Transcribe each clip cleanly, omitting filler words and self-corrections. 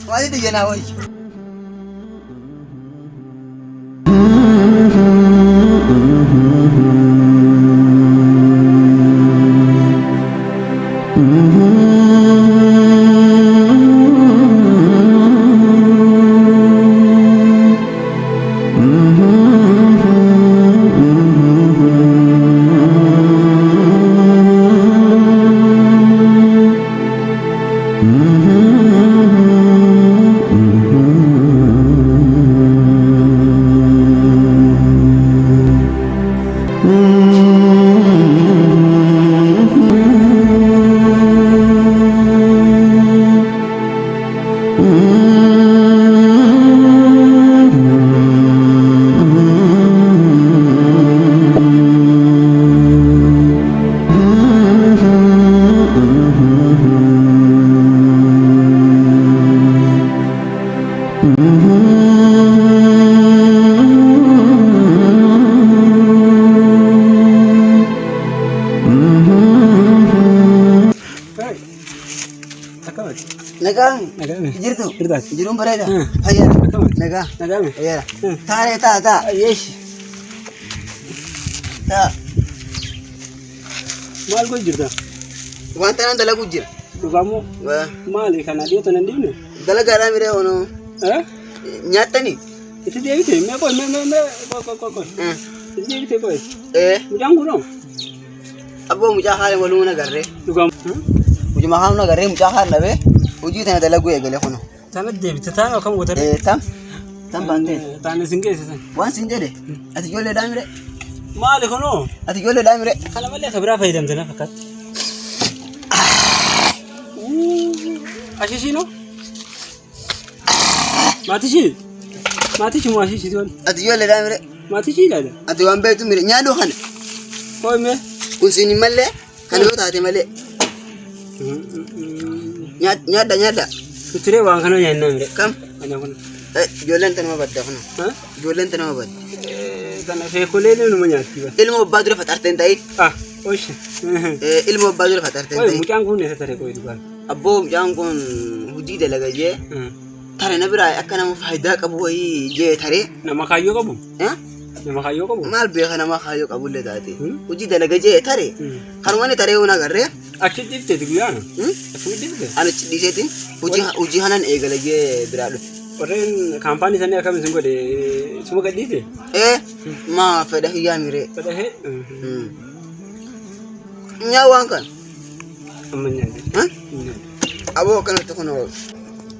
Mali di jana wai. Jirum berada. Ayah. Naga. Ayah. Tare ta. Yes. Ta. Mal ko jirta. Wanta nan dalagu jira. Kamu mal kana dia to nan dinu. Dalaga ra mire ono. Nyata ni. Itu dia itu. Me ko. Itu dia itu ko. Mujangu no. Abo mujahale walu na garre. Dugam. Mujahal na garre mujahal na be. Uji tana dalagu ya gele kono. Tana debita tana kam gotar. Tam bande. Tana singe sesan. Wan singe de. Ati jolle damire. Mali kono. Ati jolle damire. Kala malle khabra faydam tana fakat. Ashishi no? Matishi mo ashishi ton. Ati jolle damire. Matishi dada. Ati wan betu mire nyaado khane. Koy me. Usini malle. Kalo taate malle. Nyada. Kutre wang kano nyanna mire. Kam. Ana kono. Jolen tan ma badda kono. Jolen tan ma bad. Tana fe kolele no manyati ba. Ilmo badru fatarten tai. Osh. Ilmo badru fatarten tai. Oy mujangu ne satare koy dugal. Abbo mujangun hudi dalaga je. Tare na bira akana mu faida qabu way je tare. Nama kayo qabu. Nama kayo qabu. Mal be khana ma khayo qabu le date. Hudi dalaga je tare. Karwani tare una garre. Akhi difte diguyana. Akhi difte. Ana chidisetin. Uji hanan egala je birado. Oren kampani sana kami sungguh deh semua kat dia. Ma feda hiya mire. Feda he. Nyawan kan. Amannya. Abo kan to kono.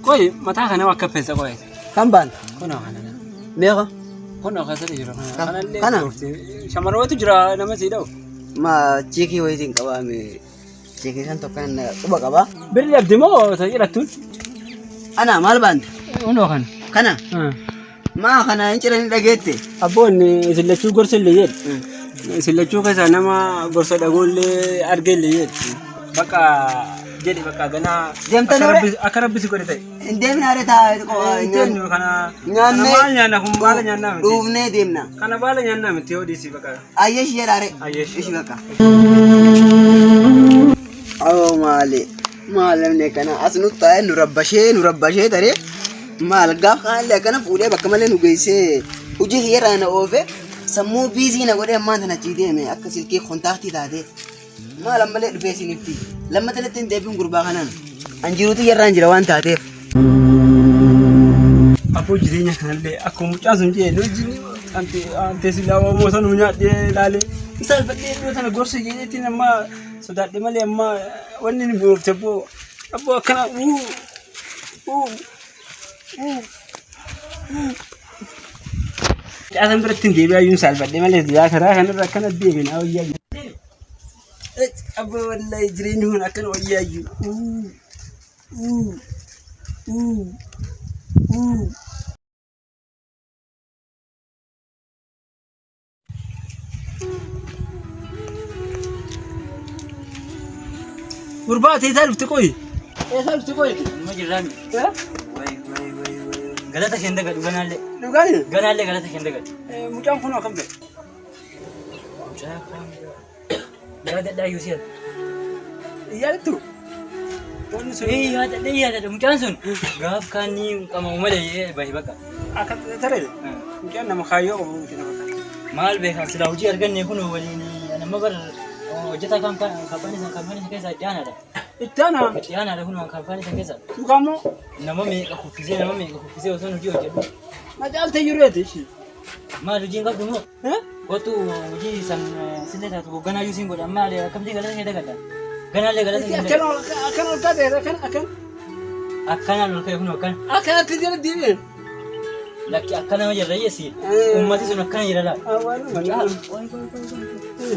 Koi mata kana wakka pesa koi. Kamban. Kono kana. Mega. Kono kasar jira kana. Kana. Shamaro itu jira nama sido. Ma ciki waiting kawa me. Ciki san to kan uba kawa. Beri abdimo saya ratun. Ana malband. Uno kan. Kana. Ma kana inchira ni dagette. Abon silachu gorse leyet. Silachu ka sana ma gorse dagolle argelle yet. Baka jadi baka gana akarab bisi ko dite. Demna reta ko nyanno kana. Nyanna kumbala nyanna. Dubne demna. Kana bala nyanna mtio disi baka. Ayesh yerare. Ayesh baka. Aw male. Malam ne kana asnu tay nurabbashe tare. Mal gaf khale kana fuule bakka male nu geese uji hira na ove sammu busy na gode man na chide me akka silki contacti dade malam male besi nifti lamma talatin debin gurba kanan anjiruti yarran jira wan taate apo jirinya kanalle akko mucha sunje no jini ante silawa mo sanu nya de lale misal badde do tan gorso yeti na ma so dadde male amma wanni ni buufte abbo akkana Caasan biratti hin deebi'aa yuun saalfadhe malee yaa karaa kanarra akkana deebina wayyaa abbo wallahi jireenyi kun akkana wayyaa Gurbaa teessaa dhufti qoyi. Teessaa dhufti qoyi. Ma jiraan. Way. Galata kee ndagadhu ganaallee. Dhugaani? Ganaallee galata kee ndagadhu. Mucaan kun akkam ta'e? Mucaa kan yaadadhaa Yuuseen. Yaadatu? Wanni sun. Yaadadha mucaan sun gaaf kaanii qamamu malee bahi bakka. Akka taree? Mucaan nama kaayyoo qabu miti nama kana. Maal beekaa silaa hojii arganne kun waliin nama bara hojjetaa kaampaanii san keessa itti aanaadha. Itti aanaa? Itti aanaadha kun kaampaanii san keessa. Dhugaammoo? Nama meeqa kuffisee osoo hojii hojjedhu. Na caaltee jiruuti ishee. Maal hojiin qabdu moo? Kottu hojii san sillee taatu hoogganaa Yuusiin godha maal akkamtii galata kee dagadda. Ganaallee galata kee dagadda. Akkana ol kaatee Akkanaan ol ka'e kun akkana. Akkanatti jira deebiin. Lakki akkana jirra yeesi. Ummati sun akkana jira laa.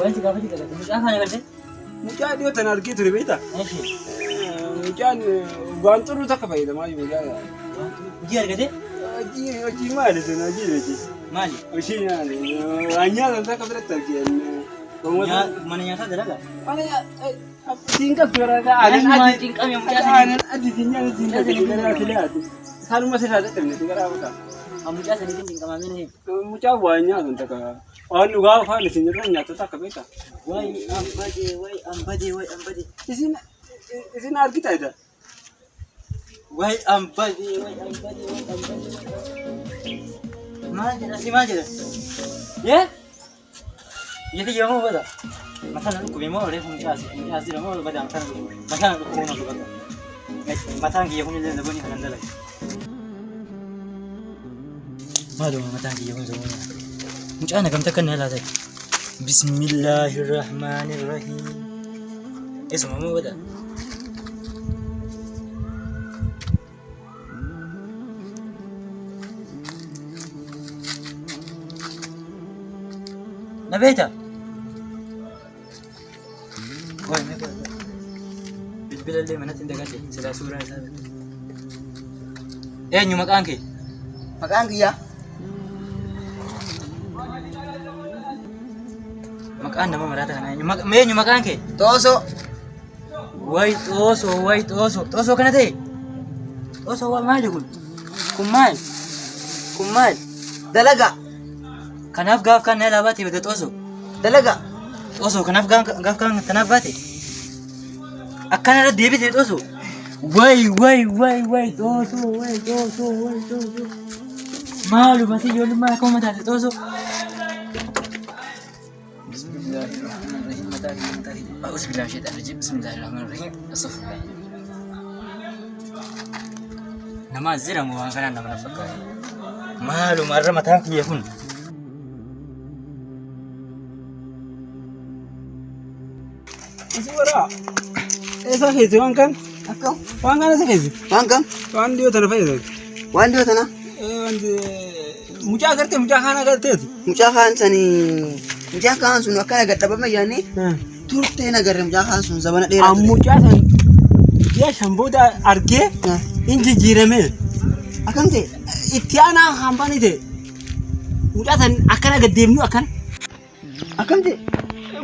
Wanti gaafa jira gadi. Mucaa kana galtee? Mucaa dhiyoo tana argee ture beektaa? Mucaan waan xuruu takka fayyadamaa jiru mucaa. Hojii argatee? Hojii maali sun hojii beekti? Maali? Hojii maali? Waan nyaatan takka biratti argeen. Mana nyaataa dalagaa? Mana nyaataa. Siin qabdu waraqaa aannan cinqame mucaa sanii. Aannan adii siin nyaata siin qabdu gara filaati. Saanuma sirraa dadhabne gara mucaa. Mucaa sanii cinqamamee na heebu. Mucaa waan nyaatan takka. Waan dhugaa afaan isin irra nyaatota akka beektaa? Way ambadee. Isin argitaa jedha? Way ambadee. Maal jedha? Yee? Yeti yommuu bada? Mataan dhukkubee moo reefu mucaa asirra moo bada mataan dhukkubee moo bada? Mataan kiyya kun illee zaboonni kanan dalaga. Maaluma mataan kiyya kun zaboonni. Mucaan hagamta kan nalaa ta'e. Bismillahirrahmanirrahim. Esuma moo bada? Nabeeta. Wai me bada? Bilbilallee manatti hin dagadde silaa suuraa isaa. Eenyu maqaan kee? Maqaan kiyyaa? Maqaan nama maraata kanaa eenyu maqaan kee? Xoosoo. Way xoosoo. Xoosoo kana ta'e? Xoosoo waa maali kun? Kun maal? Dalaga. Kanaaf gaaf kan na baate bada xoosoo. Dalaga. Xoosoo kanaaf gaaf kan tanaaf baate. Akkana irra deebitee xoosoo. Way xoosoo. Maalu basi ijoollummaa akka uumataa xoosoo. أعوذ بالله من الشيطان الرجيم بسم الله الرحمن الرحيم أستغفر الله نما زرا مو كان نما نفكر مالو مرة متان كي يكون Isura. Esa keessa waan kan? Akkam? Waan kana keessa? Waan kam? Waan dhiyoo tana fayyadu. Waan dhiyoo tana? Wanti mucaa agartee mucaa kaan agarteeti. Mucaa kaan sun akkana gadhabame yaani turtee nagarre mucaa kaan sun zabana dheeraa ture. Mucaa san ji'a shan booda argee hin jijjiirame. Akkam ta'e? Itti aanaa hambaan ta'e. Mucaa san akkana gaddeemnu akkana. Akkam ta'e?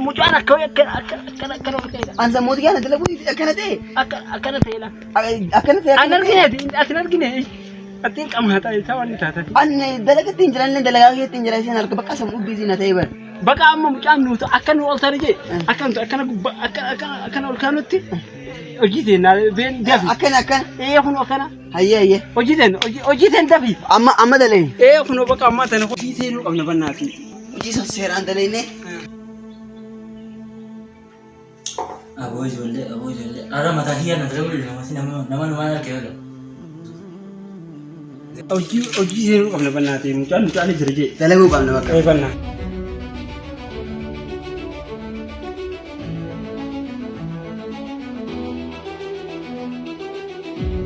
Mucaan akkana. An sammuuti kana dalagu akkana ta'e? Akkana ta'edha. Akkana ta'e? An argine asin argine. Atiin qamaata isaa waan taatati. An dalagatti hin jiranne dalagaa keessatti hin jiran isheen harka bakka sammuu biizii na ta'e bar. Bakka amma mucaan nuti akka nu ol taane jee akkana ol kaanutti hojii teennaa dafi. Akkana. Kun akkana. Hayyee. Hojii teen dafi. Amma dalee. Kun bakka ammaa tana hojii teenuu qabna bannaati. Hojii san seeraan dalee. Aboo ijoollee. Ara mataa hiyyaan na dalagu nama numaan argee oolu. Hojii seenuu qabna bannaati. Mucaan jira jee. Dalaguu qabna bakka. Bannaa. jedhe.